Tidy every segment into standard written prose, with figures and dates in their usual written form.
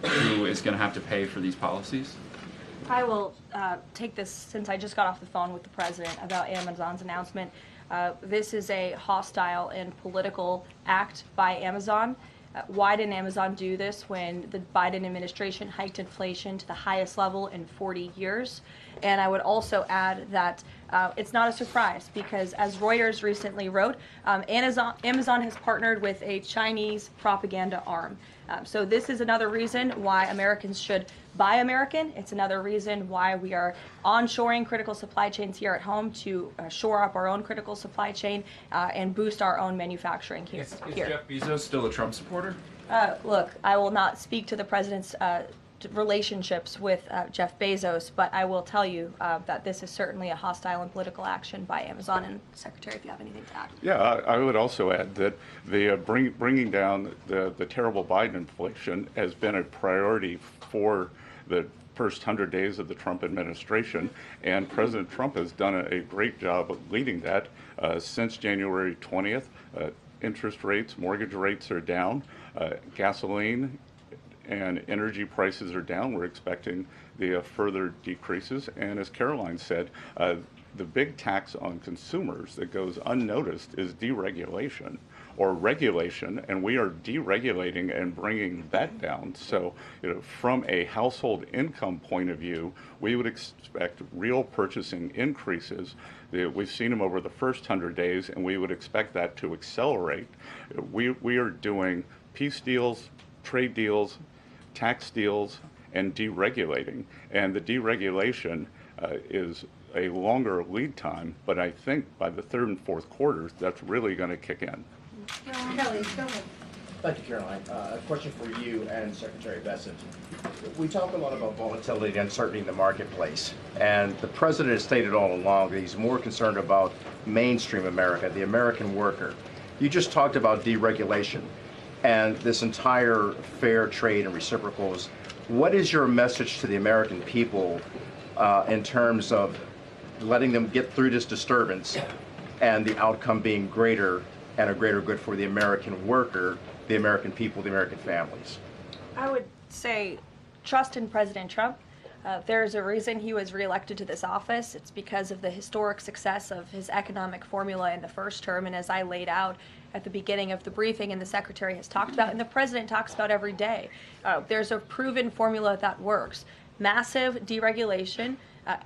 who is going to have to pay for these policies? I will take this since I just got off the phone with the president about Amazon's announcement. This is a hostile and political act by Amazon. Why didn't Amazon do this when the Biden administration hiked inflation to the highest level in 40 years? And I would also add that it's not a surprise because, as Reuters recently wrote, Amazon has partnered with a Chinese propaganda arm. So this is another reason why Americans should buy American. It's another reason why we are onshoring critical supply chains here at home to shore up our own critical supply chain and boost our own manufacturing here. Is Jeff Bezos still a Trump supporter? Look, I will not speak to the president's relationships with Jeff Bezos, but I will tell you that this is certainly a hostile and political action by Amazon. And Secretary, if you have anything to add. Yeah, I would also add that the bringing down the terrible Biden inflation has been a priority for the first 100 days of the Trump administration, and President Trump has done a great job of leading that since January 20th. Interest rates, mortgage rates are down, gasoline and energy prices are down. We're expecting the further decreases. And as Caroline said, the big tax on consumers that goes unnoticed is deregulation or regulation, and we are deregulating and bringing that down. So, from a household income point of view, we would expect real purchasing increases. We've seen them over the first 100 days, and we would expect that to accelerate. We are doing peace deals, trade deals, tax deals, and deregulating. And the deregulation is a longer lead time, but I think by the third and fourth quarters, that's really going to kick in. Kelly, go ahead. Thank you, Caroline. A question for you and Secretary Bessent. We talk a lot about volatility and uncertainty in the marketplace, and the president has stated all along that he's more concerned about mainstream America, the American worker. You just talked about deregulation and this entire fair trade and reciprocals. What is your message to the American people in terms of letting them get through this disturbance and the outcome being greater and a greater good for the American worker, the American people, the American families? I would say trust in President Trump. There's a reason he was reelected to this office. It's because of the historic success of his economic formula in the first term. And as I laid out at the beginning of the briefing and the Secretary has talked about and the President talks about every day, there's a proven formula that works. Massive deregulation,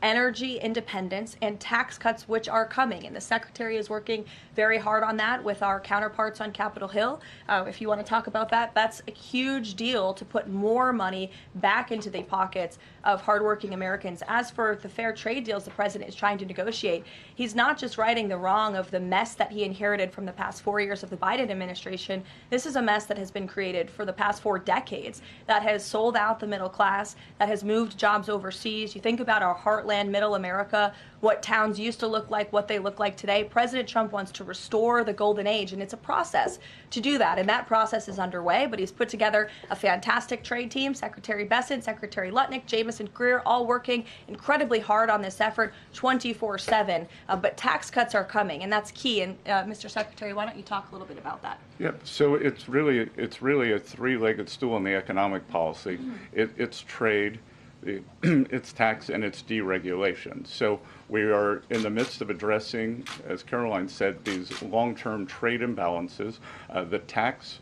energy independence, and tax cuts, which are coming. And the Secretary is working very hard on that with our counterparts on Capitol Hill. If you want to talk about that, that's a huge deal to put more money back into the pockets of hardworking Americans. As for the fair trade deals the president is trying to negotiate, he's not just righting the wrong of the mess that he inherited from the past 4 years of the Biden administration. This is a mess that has been created for the past 4 decades that has sold out the middle class, that has moved jobs overseas. You think about our heartland, middle America, what towns used to look like, what they look like today. President Trump wants to restore the golden age, and it's a process to do that. And that process is underway, but he's put together a fantastic trade team. Secretary Bessent, Secretary Lutnick, Jamieson Greer, all working incredibly hard on this effort 24/7. But tax cuts are coming, and that's key. And Mr. Secretary, why don't you talk a little bit about that? Yeah, so it's really a three-legged stool in the economic policy. It's trade, it's tax, and it's deregulation. So we are in the midst of addressing, as Caroline said, these long-term trade imbalances. The tax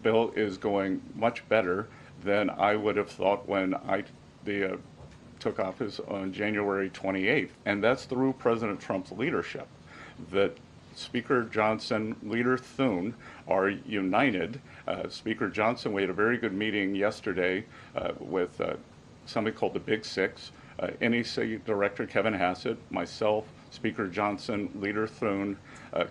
bill is going much better than I would have thought when I took office on January 28th, and that's through President Trump's leadership. That Speaker Johnson, Leader Thune are united. Speaker Johnson, we had a very good meeting yesterday with somebody called the Big Six, NEC Director Kevin Hassett, myself, Speaker Johnson, Leader Thune,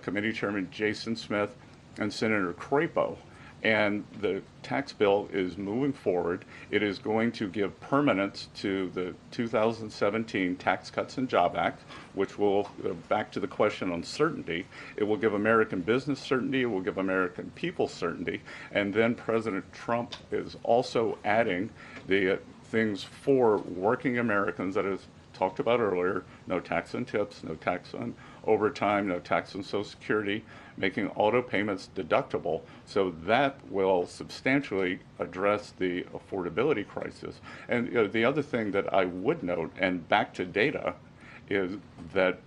Committee Chairman Jason Smith, and Senator Crapo. And the tax bill is moving forward. It is going to give permanence to the 2017 Tax Cuts and Job Act, which will, back to the question on certainty, it will give American business certainty, it will give American people certainty, and then President Trump is also adding the things for working Americans that is talked about earlier, no tax on tips, no tax overtime, no tax on Social Security, making auto payments deductible. So that will substantially address the affordability crisis. And the other thing that I would note, and back to data, is that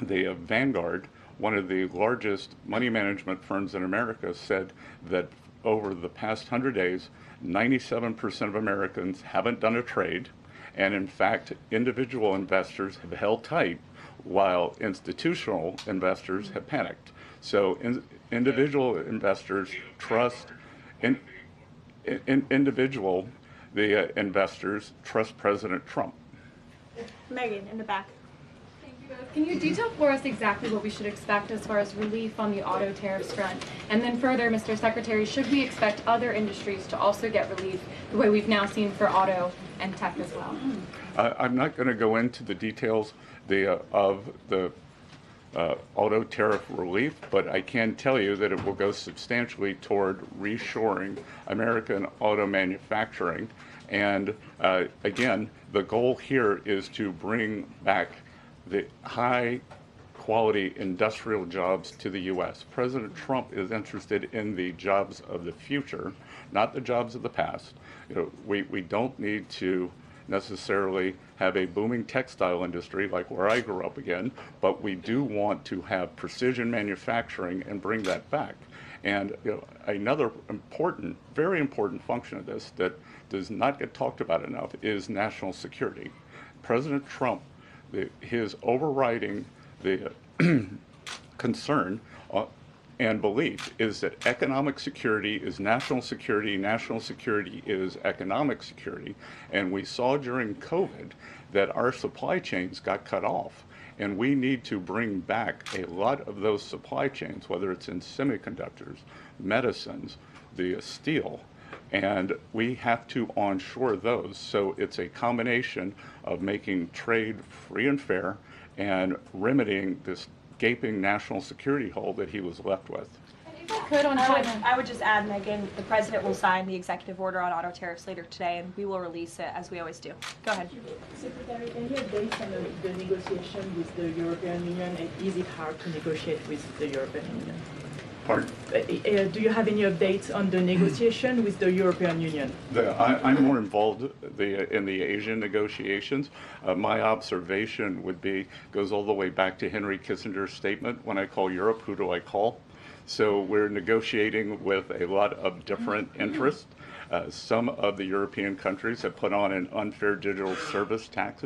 the Vanguard, one of the largest money management firms in America, said that over the past 100 days, 97% of Americans haven't done a trade, and in fact, individual investors have held tight while institutional investors have panicked. So individual investors trust, investors trust President Trump. Megan, in the back. Can you detail for us exactly what we should expect as far as relief on the auto tariffs front? And then further, Mr. Secretary, should we expect other industries to also get relief the way we've now seen for auto and tech as well? I'm not going to go into the details of the auto tariff relief, but I can tell you that it will go substantially toward reshoring American auto manufacturing. And again, the goal here is to bring back the high quality industrial jobs to the U.S. President Trump is interested in the jobs of the future, not the jobs of the past. We don't need to necessarily have a booming textile industry like where I grew up again, but we do want to have precision manufacturing and bring that back. And another important, very important function of this that does not get talked about enough is national security. President Trump, his overriding concern and belief is that economic security is national security is economic security. And we saw during COVID that our supply chains got cut off. And we need to bring back a lot of those supply chains, whether it's in semiconductors, medicines, the steel, and we have to onshore those. So it's a combination of making trade free and fair and remedying this gaping national security hole that he was left with. If I could on China. I would just add, Megan, the president will sign the executive order on auto tariffs later today, and we will release it as we always do. Go ahead. Secretary, any updates on the negotiation with the European Union, and is it hard to negotiate with the European Union? Pardon? Do you have any updates on the negotiation with the European Union? I'm more involved in the Asian negotiations. My observation would be, goes all the way back to Henry Kissinger's statement, when I call Europe, who do I call? So we're negotiating with a lot of different interests. Some of the European countries have put on an unfair digital service tax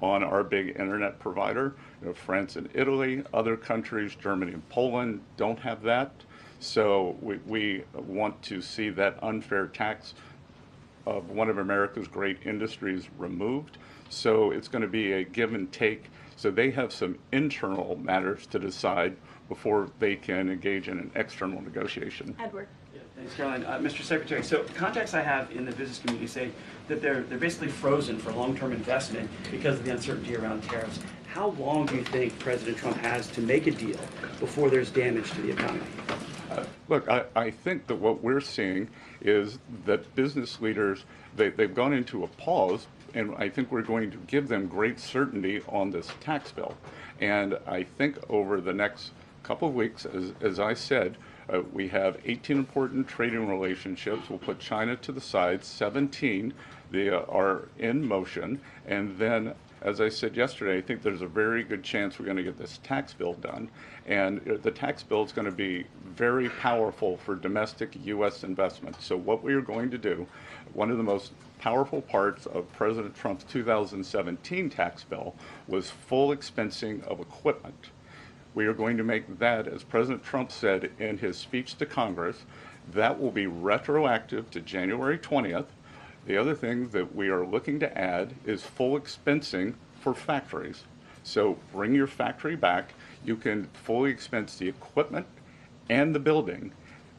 on our big internet provider. France and Italy, other countries, Germany and Poland, don't have that. So we want to see that unfair tax of one of America's great industries removed. So it's going to be a give and take. So they have some internal matters to decide before they can engage in an external negotiation. Edward. Thanks, Caroline. Mr. Secretary, so contacts I have in the business community say that they're basically frozen for long-term investment because of the uncertainty around tariffs. How long do you think President Trump has to make a deal before there's damage to the economy? Look, I think that what we're seeing is that business leaders, they've gone into a pause, and I think we're going to give them great certainty on this tax bill. And I think over the next couple of weeks, as I said, we have 18 important trading relationships. We'll put China to the side. 17 they are in motion. And then, as I said yesterday, I think there's a very good chance we're going to get this tax bill done. And the tax bill is going to be very powerful for domestic U.S. investment. So what we are going to do, one of the most powerful parts of President Trump's 2017 tax bill was full expensing of equipment. We are going to make that, as President Trump said in his speech to Congress, that will be retroactive to January 20th. The other thing that we are looking to add is full expensing for factories. So bring your factory back. You can fully expense the equipment and the building.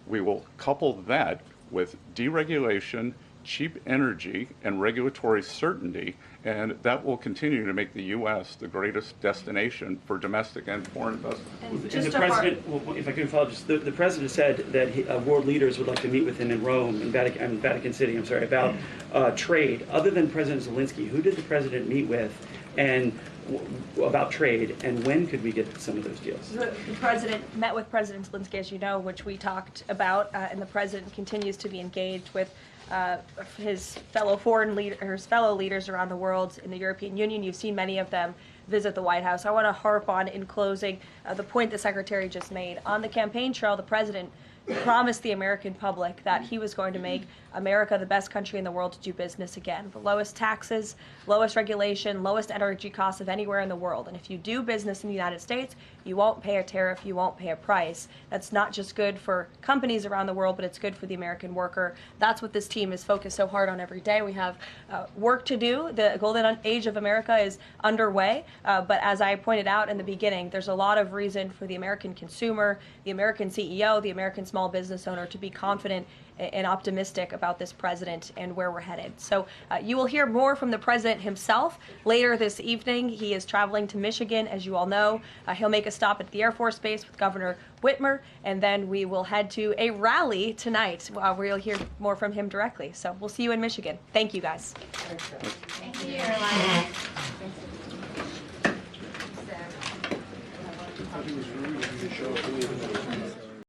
We will couple that with deregulation, cheap energy, and regulatory certainty, and that will continue to make the U.S. the greatest destination for domestic and foreign investment. And the president, well, if I could follow, just the president said that world leaders would like to meet with him in Rome, in Vatican City, about trade. Other than President Zelensky, who did the president meet with and about trade, and when could we get some of those deals? The president met with President Zelensky, as you know, which we talked about, and the president continues to be engaged with his fellow fellow leaders around the world in the European Union. You've seen many of them visit the White House. I want to harp on, in closing, the point the Secretary just made. On the campaign trail, the president promised the American public that he was going to make America the best country in the world to do business again. The lowest taxes, lowest regulation, lowest energy costs of anywhere in the world. And if you do business in the United States, you won't pay a tariff, you won't pay a price. That's not just good for companies around the world, but it's good for the American worker. That's what this team is focused so hard on every day. We have work to do. The golden age of America is underway. But as I pointed out in the beginning, there's a lot of reason for the American consumer, the American CEO, the American small business owner to be confident and optimistic about this president and where we're headed. So you will hear more from the president himself later this evening. He is traveling to Michigan, as you all know. He'll make a stop at the Air Force Base with Governor Whitmer, and then we will head to a rally tonight where you'll hear more from him directly. So we'll see you in Michigan. Thank you, guys. Thank you. It was really good show.